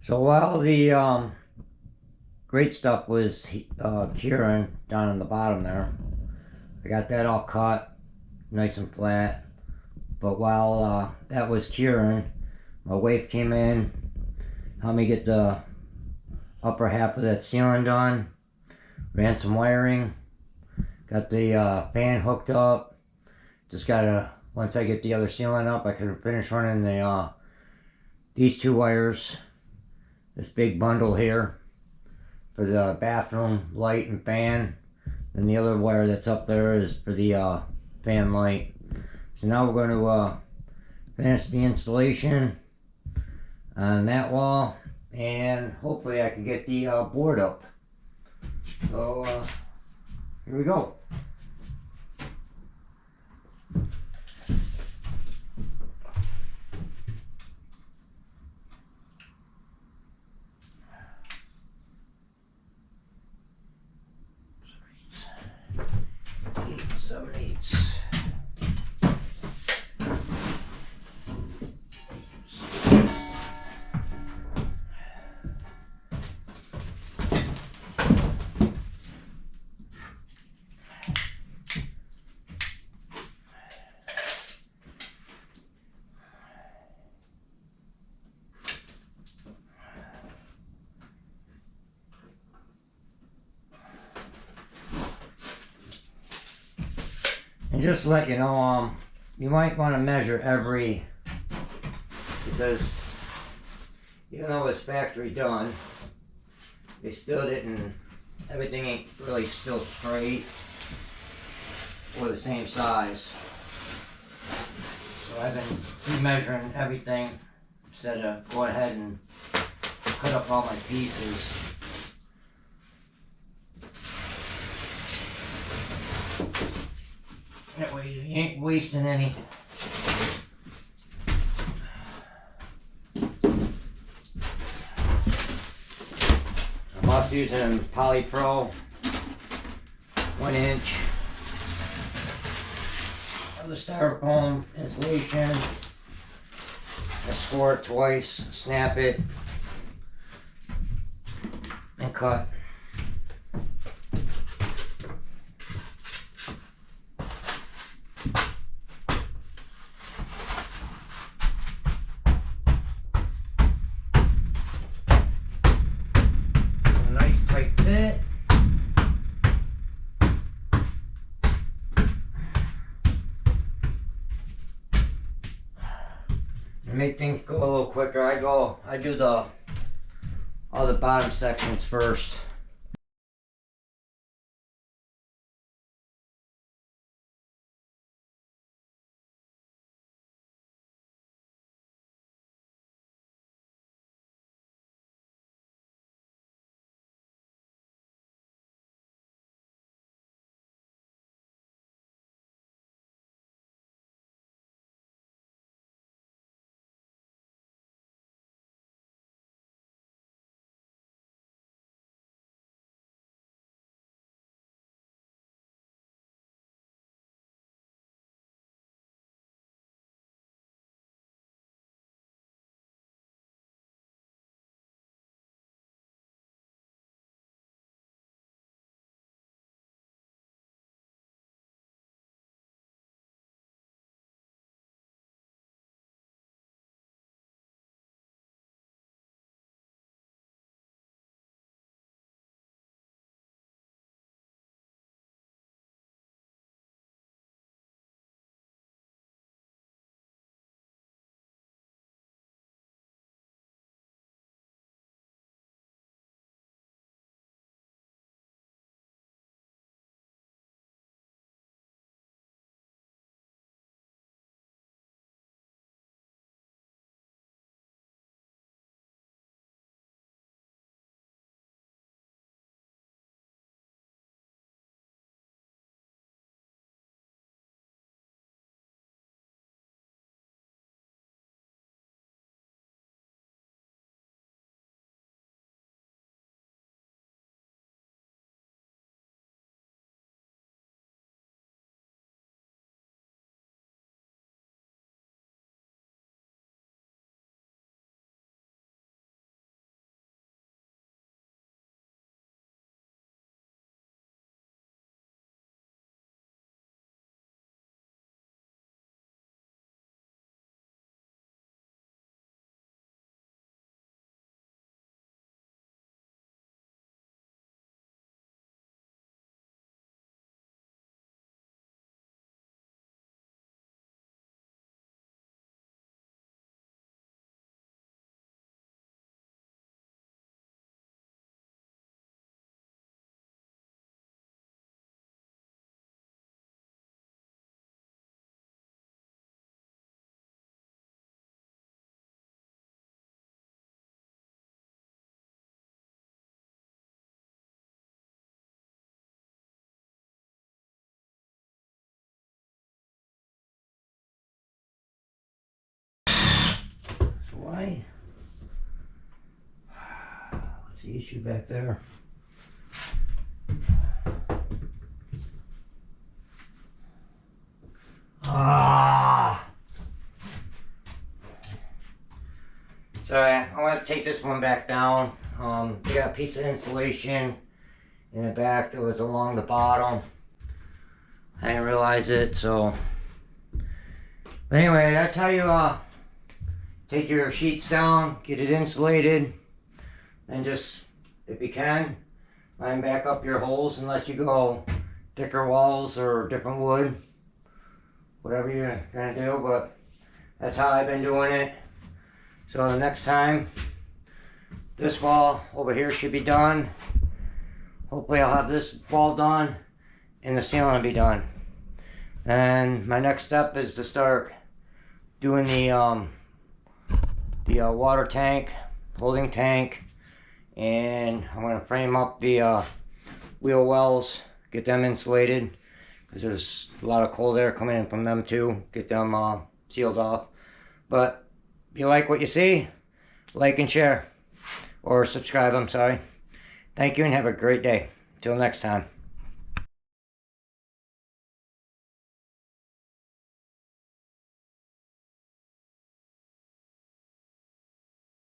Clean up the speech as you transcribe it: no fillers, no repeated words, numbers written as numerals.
So while the great stuff was curing down in the bottom there, I got that all cut nice and flat. But while that was curing, my wife came in, helped me get the upper half of that ceiling done, ran some wiring, got the fan hooked up. Just gotta, once I get the other ceiling up, I can finish running the these two wires, this big bundle here for the bathroom light and fan. And the other wire that's up there is for the fan light. So now we're going to finish the installation on that wall, and hopefully I can get the board up. So here we go. Eight, 7/8. And just to let you know, you might want to measure every, because even though it's factory done, they still didn't, everything ain't really still straight or the same size. So I've been measuring everything instead of go ahead and cut up all my pieces. That way you ain't wasting any. I'm also using Polypro 1" of the styrofoam insulation. I score it twice, snap it, and cut. A nice tight fit. To make things go a little quicker, I do all the bottom sections first. why. What's the issue back there? So I want to take this one back down. They got a piece of insulation in the back that was along the bottom. I didn't realize it, so. But anyway, that's how you take your sheets down, get it insulated, and just, if you can, line back up your holes unless you go thicker walls or different wood. Whatever you're gonna do, but that's how I've been doing it. So the next time, this wall over here should be done. Hopefully I'll have this wall done and the ceiling will be done. And my next step is to start doing the water tank, holding tank, and I'm gonna frame up the wheel wells, get them insulated, because there's a lot of cold air coming in from them too. Get them sealed off. But if you like what you see, like and share, or subscribe, I'm sorry. Thank you and have a great day. Till next time.